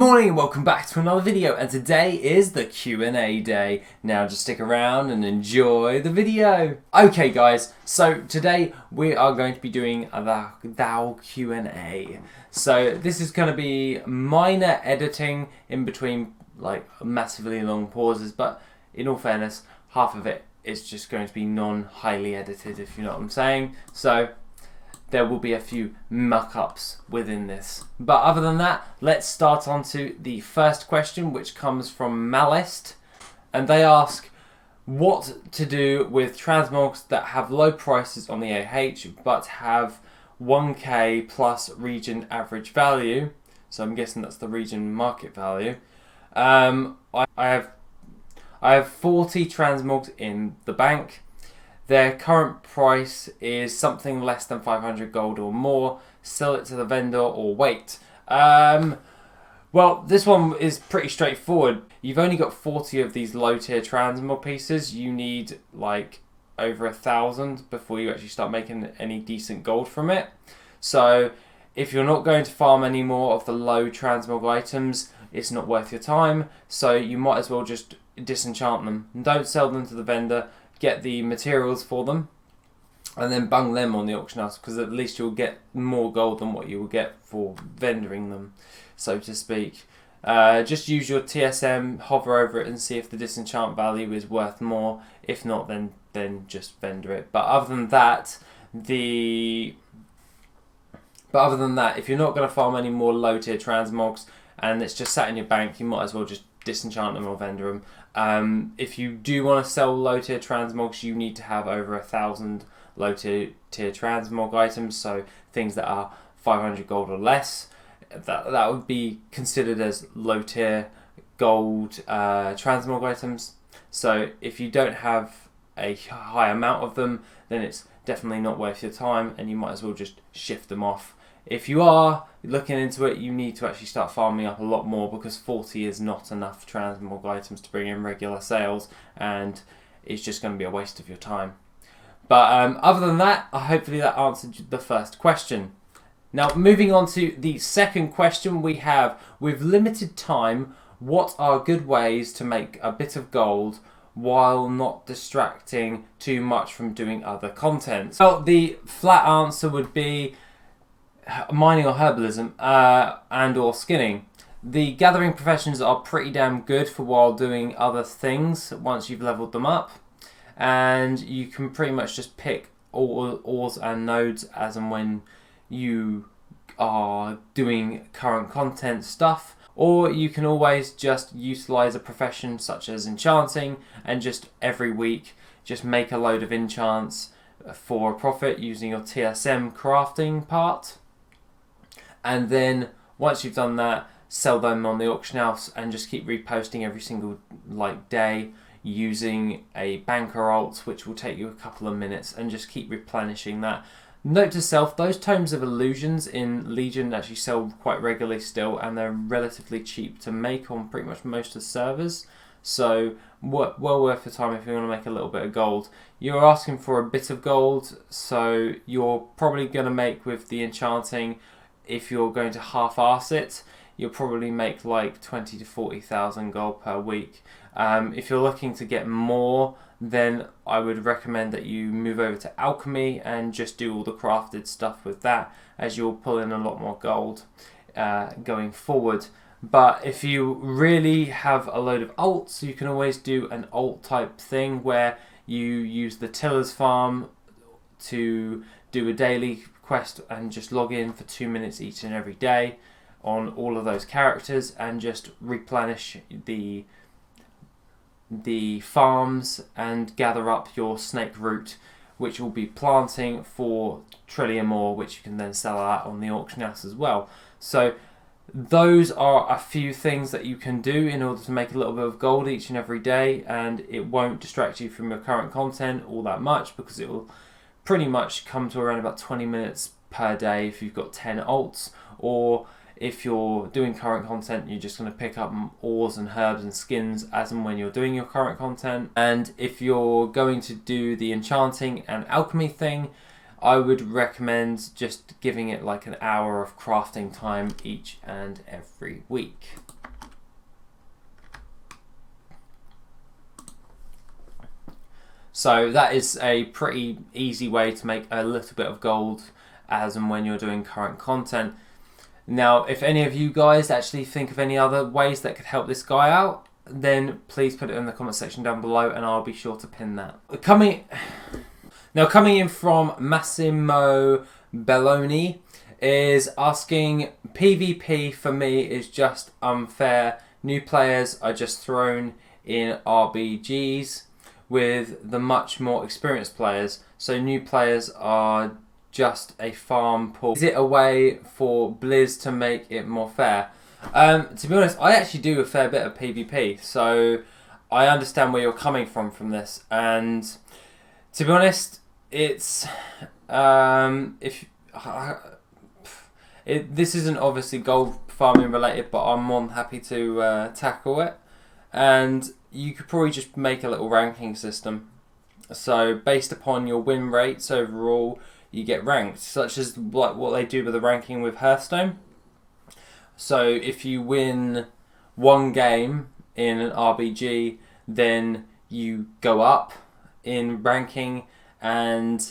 morning and welcome back to another video, and today is the Q&A day. Now just stick around and enjoy the video. Okay guys, so today we are going to be doing the WoW Q&A. So this is going to be minor editing in between like massively long pauses, but in all fairness, half of it is just going to be non-highly edited, if you know what I'm saying. So there will be a few muck-ups within this. But other than that, let's start on to the first question, which comes from Malist. And they ask, what to do with transmogs that have low prices on the AH, but have 1k plus region average value. So I'm guessing that's the region market value. I have 40 transmogs in the bank. Their current price is something less than 500 gold or more. Sell it to the vendor or wait. Well, this one is pretty straightforward. You've only got 40 of these low tier transmog pieces. You need like over 1,000 before you actually start making any decent gold from it. So if you're not going to farm any more of the low transmog items, it's not worth your time. So you might as well just disenchant them. And don't sell them to the vendor. Get the materials for them and then bung them on the auction house, because at least you'll get more gold than what you will get for vendoring them, so to speak. Just use your TSM, hover over it and see if the disenchant value is worth more. If not, then just vendor it. But other than that, if you're not going to farm any more low tier transmogs and it's just sat in your bank, you might as well just disenchant them or vendor them. If you do want to sell low tier transmogs, you need to have over 1,000 low tier transmog items, so things that are 500 gold or less. That would be considered as low tier gold transmog items. So if you don't have a high amount of them, then it's definitely not worth your time, and you might as well just shift them off. If you are looking into it, you need to actually start farming up a lot more, because 40 is not enough transmog items to bring in regular sales, and it's just going to be a waste of your time. But other than that, hopefully that answered the first question. Now moving on to the second question we have, with limited time, what are good ways to make a bit of gold while not distracting too much from doing other content? Well, the flat answer would be mining or herbalism and or skinning. The gathering professions are pretty damn good for while doing other things once you've leveled them up, and you can pretty much just pick ores and nodes as and when you are doing current content stuff, or you can always just utilize a profession such as enchanting and just every week just make a load of enchants for a profit using your TSM crafting part. And then once you've done that, sell them on the auction house and just keep reposting every single day using a banker alt, which will take you a couple of minutes, and just keep replenishing that. Note to self, those tomes of illusions in Legion actually sell quite regularly still, and they're relatively cheap to make on pretty much most of the servers. So well worth your time if you want to make a little bit of gold. You're asking for a bit of gold, so you're probably going to make with the enchanting, if you're going to half-arse it, you'll probably make like 20 to 40,000 gold per week. If you're looking to get more, then I would recommend that you move over to alchemy and just do all the crafted stuff with that, as you'll pull in a lot more gold going forward. But if you really have a load of alts, you can always do an alt type thing where you use the Tiller's farm to do a daily quest and just log in for 2 minutes each and every day on all of those characters and just replenish the farms and gather up your snake root, which will be planting for trillium ore, which you can then sell out on the auction house as well. So those are a few things that you can do in order to make a little bit of gold each and every day, and it won't distract you from your current content all that much, because it will pretty much come to around about 20 minutes per day if you've got 10 alts, or if you're doing current content, you're just going to pick up ores and herbs and skins as and when you're doing your current content. And if you're going to do the enchanting and alchemy thing, I would recommend just giving it like an hour of crafting time each and every week. So that is a pretty easy way to make a little bit of gold as and when you're doing current content. Now, if any of you guys actually think of any other ways that could help this guy out, then please put it in the comment section down below and I'll be sure to pin that. Coming in from Massimo Belloni is asking, PvP for me is just unfair. New players are just thrown in RBGs with the much more experienced players, so new players are just a farm pool. Is it a way for Blizz to make it more fair? To be honest, I actually do a fair bit of PvP, so I understand where you're coming from this. And to be honest, it's this isn't obviously gold farming related, but I'm more than happy to tackle it. And you could probably just make a little ranking system. So based upon your win rates overall, you get ranked, such as like what they do with the ranking with Hearthstone. So if you win one game in an RBG, then you go up in ranking, and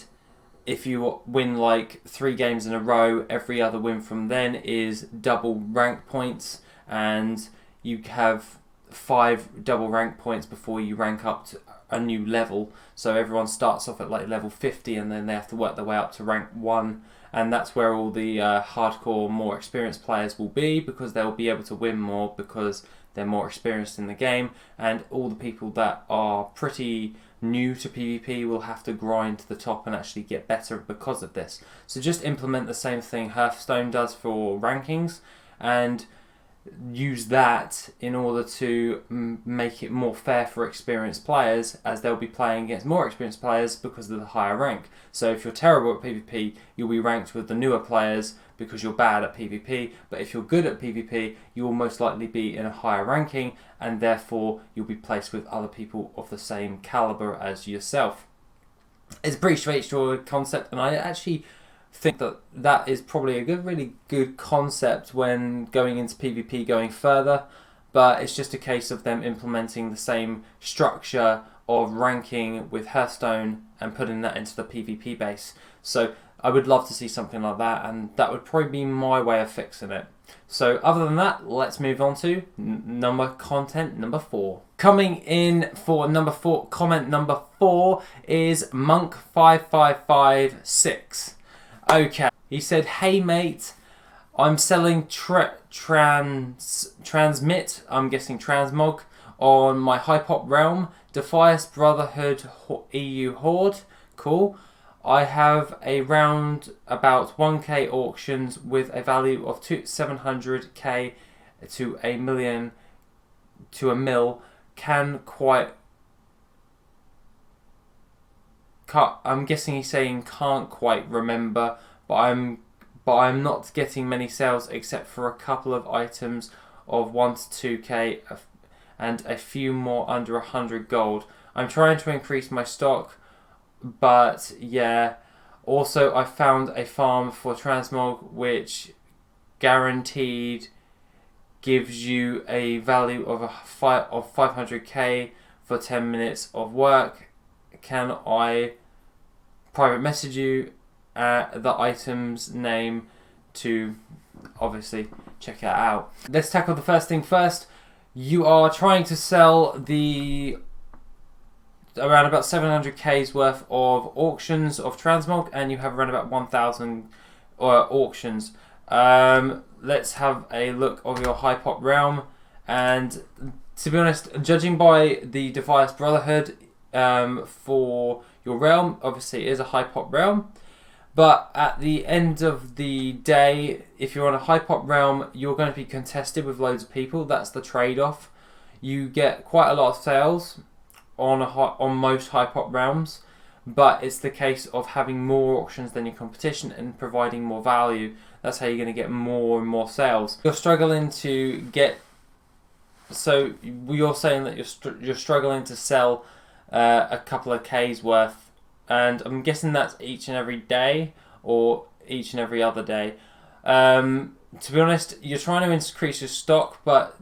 if you win like 3 games in a row, every other win from then is double rank points, and you have 5 double rank points before you rank up to a new level. So everyone starts off at like level 50 and then they have to work their way up to rank 1, and that's where all the hardcore, more experienced players will be, because they'll be able to win more because they're more experienced in the game, and all the people that are pretty new to PvP will have to grind to the top and actually get better because of this. So just implement the same thing Hearthstone does for rankings and use that in order to make it more fair for experienced players, as they'll be playing against more experienced players because of the higher rank. So if you're terrible at PvP, you'll be ranked with the newer players because you're bad at PvP, but if you're good at PvP, you will most likely be in a higher ranking, and therefore you'll be placed with other people of the same caliber as yourself. It's a pretty straightforward concept, and I actually think that is probably a really good concept when going into PvP going further, but it's just a case of them implementing the same structure of ranking with Hearthstone and putting that into the PvP base. So I would love to see something like that, and that would probably be my way of fixing it. So other than that, let's move on to content number 4. Coming in for comment number 4 is Monk5556. Okay, he said, hey mate, I'm selling Transmit, I'm guessing Transmog, on my Hypop realm, Defias Brotherhood EU Horde, cool. I have around about 1k auctions with a value of 700k to a million to a mil. I'm guessing he's saying can't quite remember, but I'm not getting many sales except for a couple of items of 1 to 2k and a few more under 100 gold. I'm trying to increase my stock, but yeah. Also, I found a farm for Transmog which guaranteed gives you a value of 500k for 10 minutes of work. Can I private message you the item's name to obviously check it out? Let's tackle the first thing first. You are trying to sell the around about 700k's worth of auctions of Transmog, and you have around about 1,000 auctions. Let's have a look of your Hypop realm, and to be honest, judging by the Defias Brotherhood for your realm, obviously it is a Hypop realm, but at the end of the day, if you're on a Hypop realm, you're going to be contested with loads of people. That's the trade-off. You get quite a lot of sales on most Hypop realms, but it's the case of having more auctions than your competition and providing more value. That's how you're going to get more and more sales. You're struggling to get, so you're saying that you're struggling to sell a couple of K's worth, and I'm guessing that's each and every day or each and every other day. To be honest, you're trying to increase your stock, but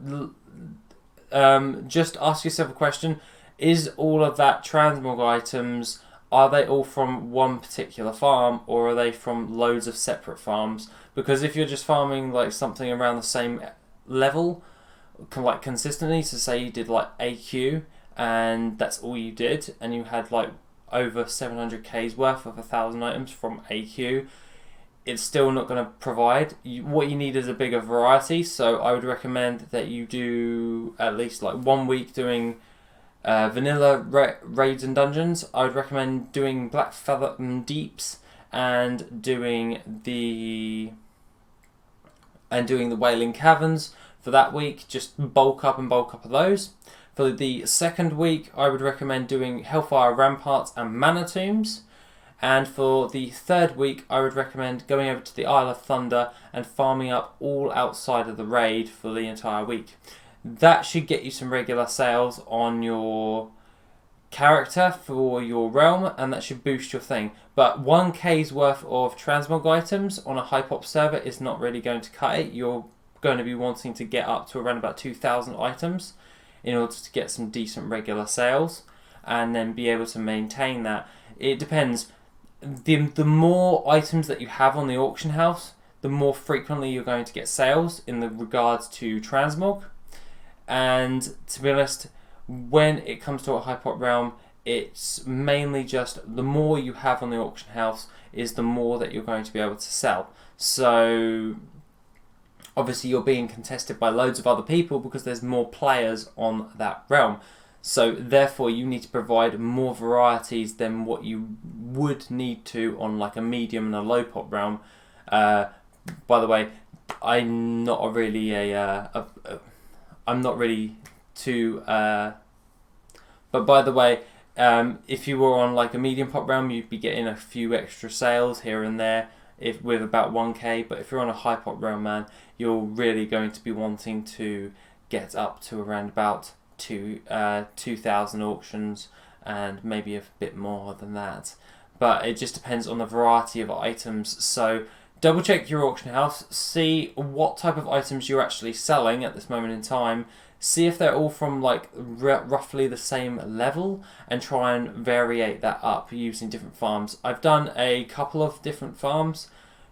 just ask yourself a question. is all of that transmog items, are they all from one particular farm, or are they from loads of separate farms? Because if you're just farming like something around the same level, like consistently, so say you did like AQ and that's all you did, and you had like over 700k's worth of 1,000 items from AQ, it's still not going to provide. What you need is a bigger variety, so I would recommend that you do at least like 1 week doing vanilla raids and dungeons. I would recommend doing Black Feather Deeps and doing the Wailing Caverns for that week. Just bulk up of those. For the second week, I would recommend doing Hellfire Ramparts and Mana Tombs. And for the third week, I would recommend going over to the Isle of Thunder and farming up all outside of the raid for the entire week. That should get you some regular sales on your character for your realm, and that should boost your thing. But 1k's worth of transmog items on a Hypop server is not really going to cut it. You're going to be wanting to get up to around about 2,000 items in order to get some decent regular sales and then be able to maintain that. It depends. The more items that you have on the auction house, the more frequently you're going to get sales in the regards to transmog. And to be honest, when it comes to a Hypop realm, it's mainly just the more you have on the auction house is the more that you're going to be able to sell. So obviously you're being contested by loads of other people because there's more players on that realm. So therefore you need to provide more varieties than what you would need to on like a medium and a low pop realm. By the way, I'm not really too. But by the way, if you were on like a medium pop realm, you'd be getting a few extra sales here and there, with about 1k. But if you're on a high pop realm, man, you're really going to be wanting to get up to around about 2,000 auctions and maybe a bit more than that. But it just depends on the variety of items. So double check your auction house, see what type of items you're actually selling at this moment in time, see if they're all from like roughly the same level, and try and variate that up using different farms. I've done a couple of different farms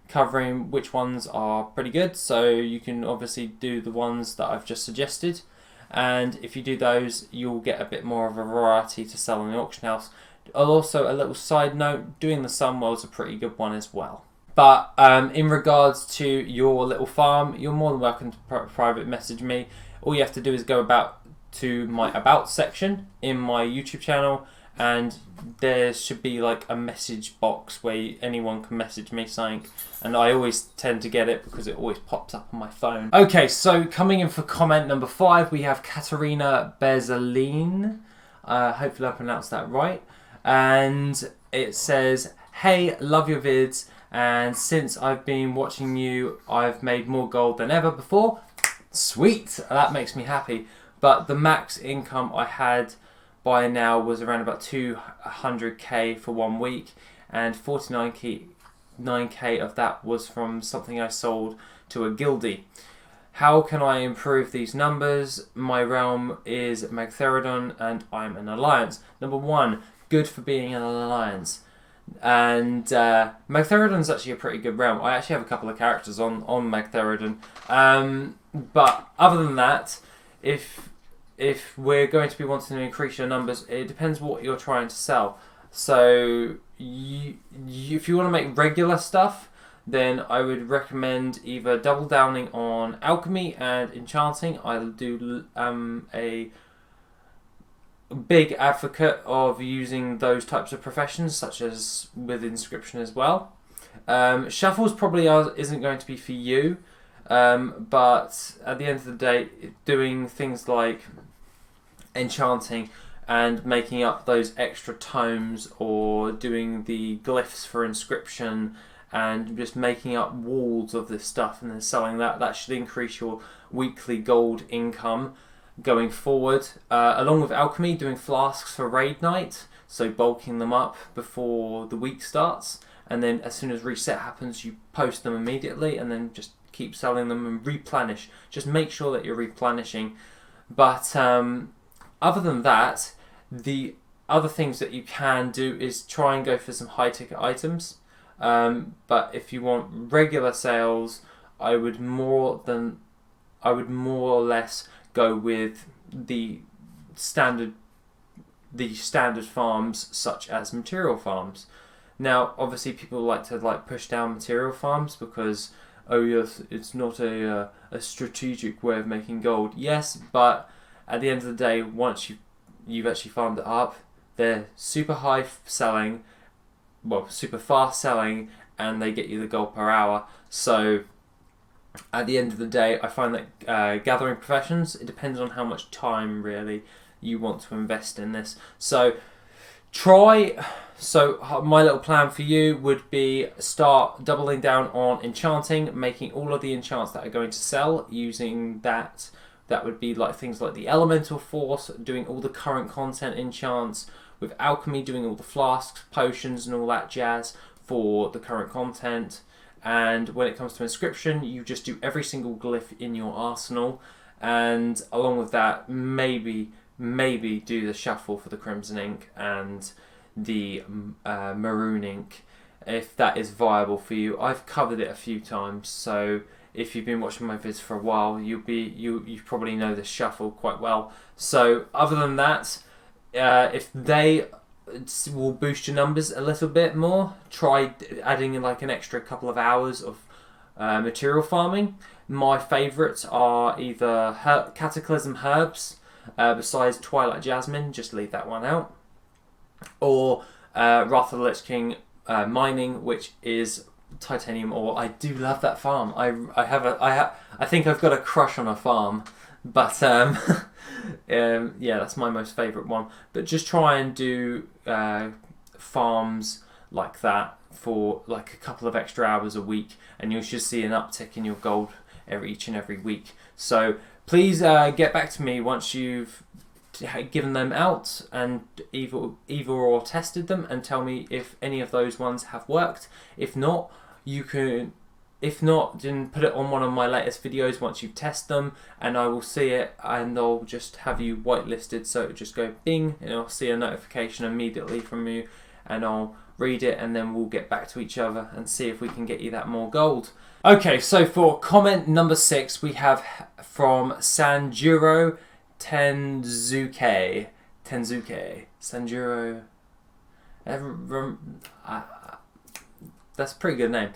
covering which ones are pretty good, so you can obviously do the ones that I've just suggested, and if you do those you'll get a bit more of a variety to sell in the auction house. Also, a little side note, doing the Sunwell's a pretty good one as well. But in regards to your little farm, you're more than welcome to private message me. All you have to do is go to my About section in my YouTube channel, and there should be like a message box where anyone can message me something, and I always tend to get it because it always pops up on my phone. Okay, so coming in for comment number 5, we have Katerina Bezaline. Hopefully I pronounced that right. And it says, "Hey, love your vids, and since I've been watching you, I've made more gold than ever before." Sweet, that makes me happy. But the max income I had by now was around about 200k for 1 week, and 49k of that was from something I sold to a guildie. How can I improve these numbers? My realm is Magtheridon and I'm an alliance. Number 1, good for being an alliance. And Magtheridon's actually a pretty good realm. I actually have a couple of characters on Magtheridon. But other than that, if we're going to be wanting to increase your numbers, it depends what you're trying to sell. So if you want to make regular stuff, then I would recommend either double downing on alchemy and enchanting. I'll do a big advocate of using those types of professions, such as with inscription as well. Shuffles probably isn't going to be for you, but at the end of the day, doing things like enchanting and making up those extra tomes, or doing the glyphs for inscription, and just making up walls of this stuff and then selling that should increase your weekly gold income going forward. Along with alchemy, doing flasks for raid night, so bulking them up before the week starts, and then as soon as reset happens you post them immediately, and then just keep selling them and replenish. Just make sure that you're replenishing. But other than that, The other things that you can do is try and go for some high ticket items. But if you want regular sales, I would more or less go with the standard farms, such as material farms. Now, obviously, people like to push down material farms because, oh yes, it's not a strategic way of making gold. Yes, but at the end of the day, once you've actually farmed it up, they're super high selling, well, super fast selling, and they get you the gold per hour. So at the end of the day, I find that gathering professions, it depends on how much time really you want to invest in this. So my little plan for you would be start doubling down on enchanting, making all of the enchants that are going to sell using that. That would be like things like the elemental force, doing all the current content enchants, with alchemy doing all the flasks, potions and all that jazz for the current content. And when it comes to inscription, you just do every single glyph in your arsenal, and along with that, maybe do the shuffle for the crimson ink and the maroon ink, if that is viable for you. I've covered it a few times, so if you've been watching my vids for a while, you probably know the shuffle quite well. So other than that, if they will boost your numbers a little bit more, try adding like an extra couple of hours of material farming. My favourites are either Cataclysm Herbs, besides Twilight Jasmine, just leave that one out, or Wrath of the Lich King mining, which is titanium ore. I do love that farm. I think I've got a crush on a farm, but yeah, that's my most favourite one. But just try and do farms like that for like a couple of extra hours a week, and you should see an uptick in your gold each and every week. So please get back to me once you've given them out and either or tested them, and tell me if any of those ones have worked. If not, then put it on one of my latest videos once you've tested them, and I will see it, and I'll just have you whitelisted, so it'll just go bing, and I'll see a notification immediately from you, and I'll read it, and then we'll get back to each other and see if we can get you that more gold. Okay, so for comment number 6, we have from Sanjuro Tenzuke. Sanjuro. That's a pretty good name.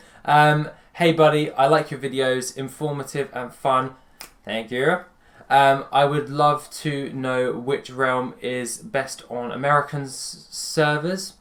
Hey buddy, I like your videos, informative and fun. Thank you. I would love to know which realm is best on American servers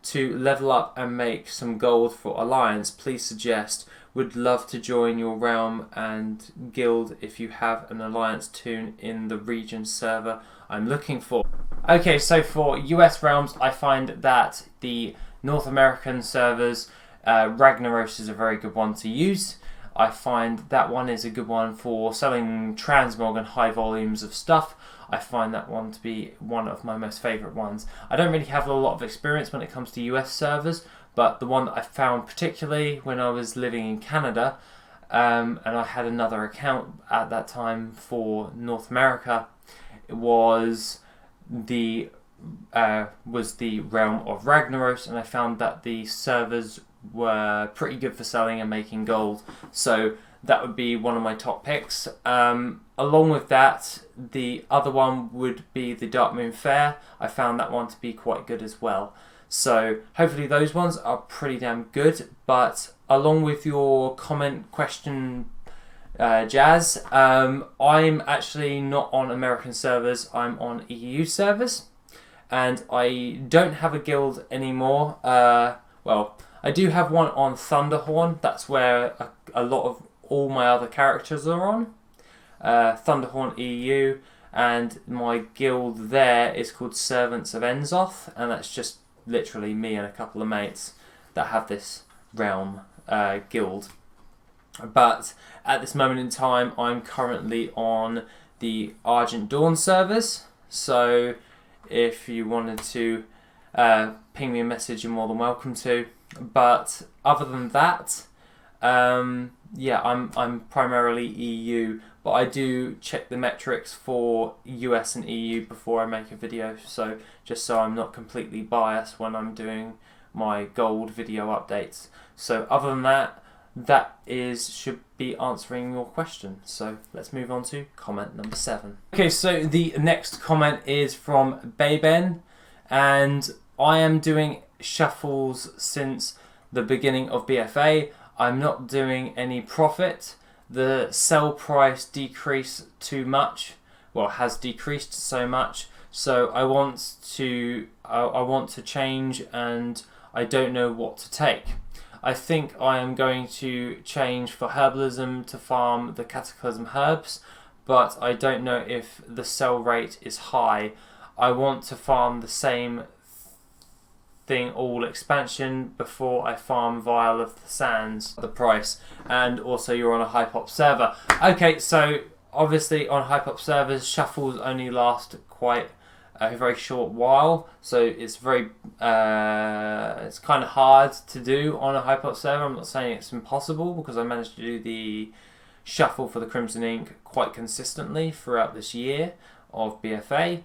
to level up and make some gold for Alliance. Please suggest. Would love to join your realm and guild if you have an Alliance toon in the region server I'm looking for. Okay, so for US realms, I find that the North American servers, Ragnaros is a very good one to use. I find that one is a good one for selling transmog and high volumes of stuff. I find that one to be one of my most favourite ones. I don't really have a lot of experience when it comes to US servers, but the one that I found particularly when I was living in Canada, and I had another account at that time for North America, was the realm of Ragnaros, and I found that the servers were pretty good for selling and making gold. So that would be one of my top picks. Along with that, the other one would be the Dark Moon Fair. I found that one to be quite good as well. So hopefully those ones are pretty damn good. But along with your comment question jazz, I'm actually not on American servers, I'm on EU servers, and I don't have a guild anymore. Well, I do have one on Thunderhorn. That's where a lot of all my other characters are on. Thunderhorn EU, and my guild there is called Servants of Enzoth, and that's just literally me and a couple of mates that have this realm guild. But at this moment in time, I'm currently on the Argent Dawn servers, so if you wanted to ping me a message, you're more than welcome to. But other than that, Yeah, I'm primarily EU, but I do check the metrics for US and EU before I make a video, so just so I'm not completely biased when I'm doing my gold video updates. So other than that, should be answering your question. So let's move on to comment number 7. Okay, so the next comment is from Baben, and I am doing shuffles since the beginning of BFA. I'm not doing any profit. The sell price decreased too much. Well, has decreased so much. So I want to change, and I don't know what to take. I think I am going to change for herbalism to farm the cataclysm herbs, but I don't know if the sell rate is high. I want to farm the same thing all expansion before I farm Vial of the Sands, the price, and also you're on a Hypop server. Okay, so obviously on Hypop servers, shuffles only last quite a very short while, so it's very it's kind of hard to do on a Hypop server. I'm not saying it's impossible, because I managed to do the shuffle for the Crimson Ink quite consistently throughout this year of BFA,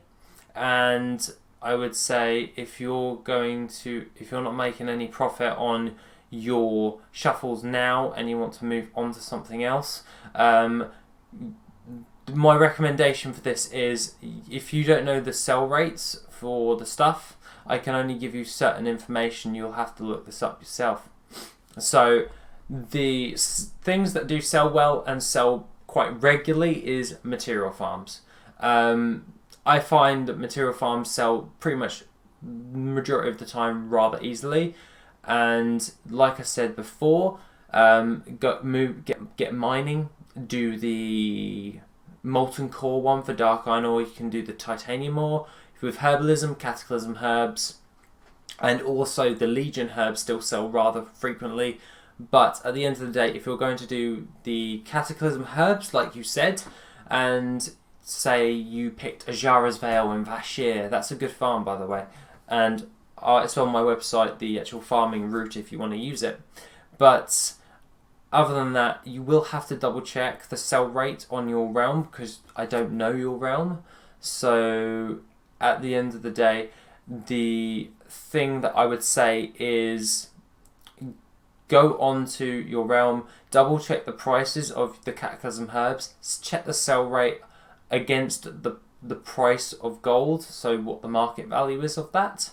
and I would say if you're not making any profit on your shuffles now and you want to move on to something else, my recommendation for this is, if you don't know the sell rates for the stuff, I can only give you certain information. You'll have to look this up yourself. So the things that do sell well and sell quite regularly is material farms. I find that material farms sell pretty much majority of the time rather easily, and like I said before, get mining, do the molten core one for dark iron ore, you can do the titanium ore. With herbalism, cataclysm herbs, and also the legion herbs still sell rather frequently, but at the end of the day, if you're going to do the cataclysm herbs like you said, and say you picked Ajara's Veil and Vashir, that's a good farm, by the way, and it's on my website, the actual farming route, if you want to use it. But other than that, you will have to double check the sell rate on your realm, because I don't know your realm. So at the end of the day, the thing that I would say is go onto your realm, double check the prices of the cataclysm herbs, check the sell rate against the price of gold, so what the market value is of that,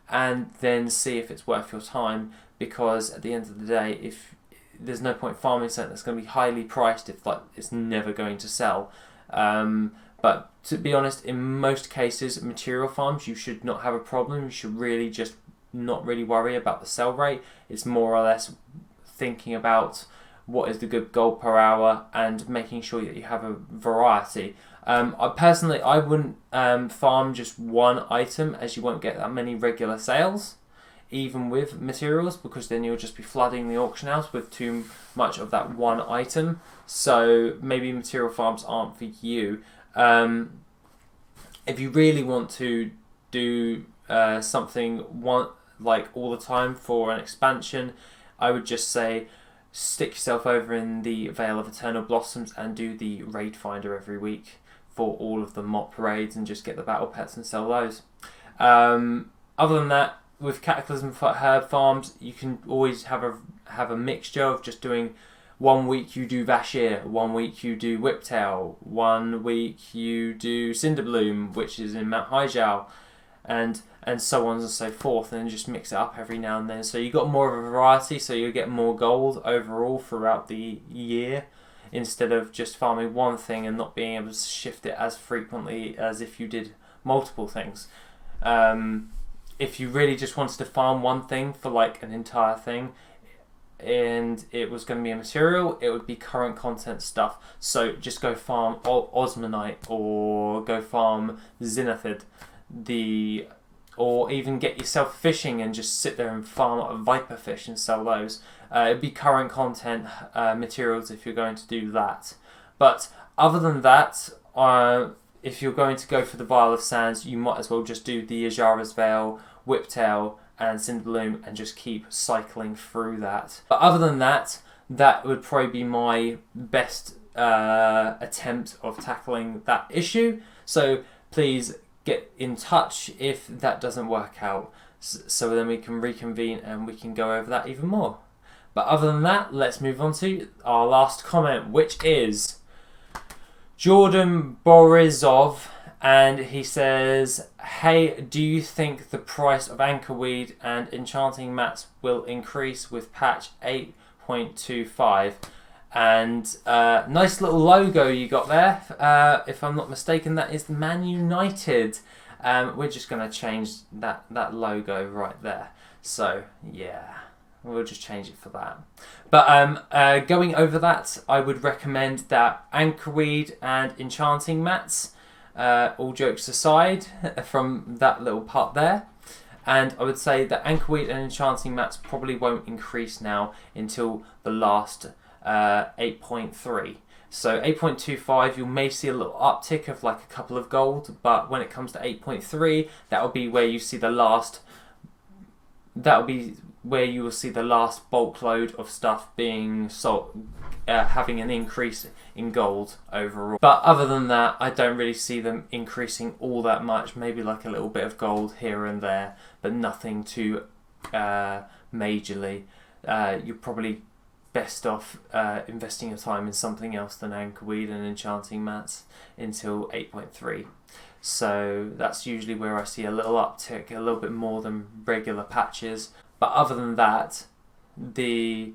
and then see if it's worth your time, because at the end of the day, if there's no point farming something that's going to be highly priced if it's never going to sell. But to be honest, in most cases, material farms, you should not have a problem. You should really just not really worry about the sell rate. It's more or less thinking about what is the good gold per hour and making sure that you have a variety. I wouldn't farm just one item, as you won't get that many regular sales, even with materials, because then you'll just be flooding the auction house with too much of that one item. So maybe material farms aren't for you. If you really want to do something like all the time for an expansion, I would just say stick yourself over in the Veil of Eternal Blossoms and do the raid finder every week for all of the mop raids, and just get the battle pets and sell those. Other than that, with Cataclysm herb farms, you can always have a mixture of just doing 1 week you do Vashir, 1 week you do Whiptail, 1 week you do Cinderbloom, which is in Mount Hyjal, and so on and so forth, and just mix it up every now and then. So you got more of a variety, so you get more gold overall throughout the year, instead of just farming one thing and not being able to shift it as frequently as if you did multiple things. If you really just wanted to farm one thing for like an entire thing, and it was going to be a material, it would be current content stuff. So just go farm Osmanite, or go farm Zenithid, or even get yourself fishing and just sit there and farm a viper fish and sell those. It'd be current content materials if you're going to do that. But other than that, if you're going to go for the Vial of Sands, you might as well just do the Ajara's Veil, Whiptail, and Cinderbloom, and just keep cycling through that. But other than that, that would probably be my best attempt of tackling that issue. So please get in touch if that doesn't work out, so then we can reconvene and we can go over that even more. But other than that, let's move on to our last comment, which is Jordan Borisov, and he says, hey, do you think the price of Anchorweed and enchanting mats will increase with patch 8.25? And nice little logo you got there. If I'm not mistaken, that is Man United. We're just going to change that logo right there. So, yeah. We'll just change it for that. But going over that, I would recommend that Anchorweed and enchanting mats, all jokes aside from that little part there, and I would say that Anchorweed and enchanting mats probably won't increase now until the last 8.3. So 8.25, you may see a little uptick of like a couple of gold, but when it comes to 8.3, that will be where you see the last. That will be where you will see the last bulk load of stuff being sold, having an increase in gold overall. But other than that, I don't really see them increasing all that much. Maybe like a little bit of gold here and there, but nothing too majorly. You're probably best off investing your time in something else than Anchorweed and enchanting mats until 8.3. So that's usually where I see a little uptick, a little bit more than regular patches. But other than that, the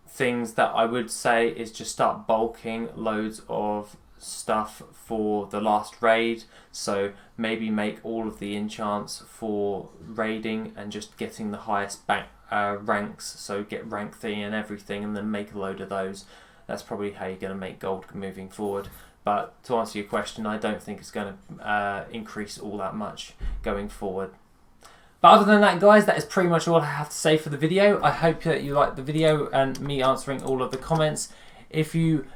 things that I would say is just start bulking loads of stuff for the last raid. So maybe make all of the enchants for raiding and just getting the highest ranks. So get rank 3 and everything, and then make a load of those. That's probably how you're going to make gold moving forward. But to answer your question, I don't think it's going to increase all that much going forward. But other than that, guys, that is pretty much all I have to say for the video. I hope that you liked the video and me answering all of the comments. If you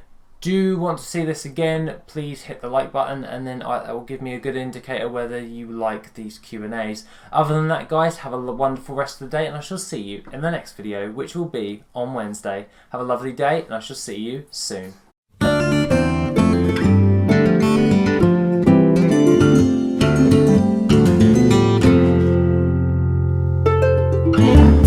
do want to see this again, please hit the like button, and then that will give me a good indicator whether you like these Q&As. Other than that, guys, have a wonderful rest of the day, and I shall see you in the next video, which will be on Wednesday. Have a lovely day, and I shall see you soon. Yeah.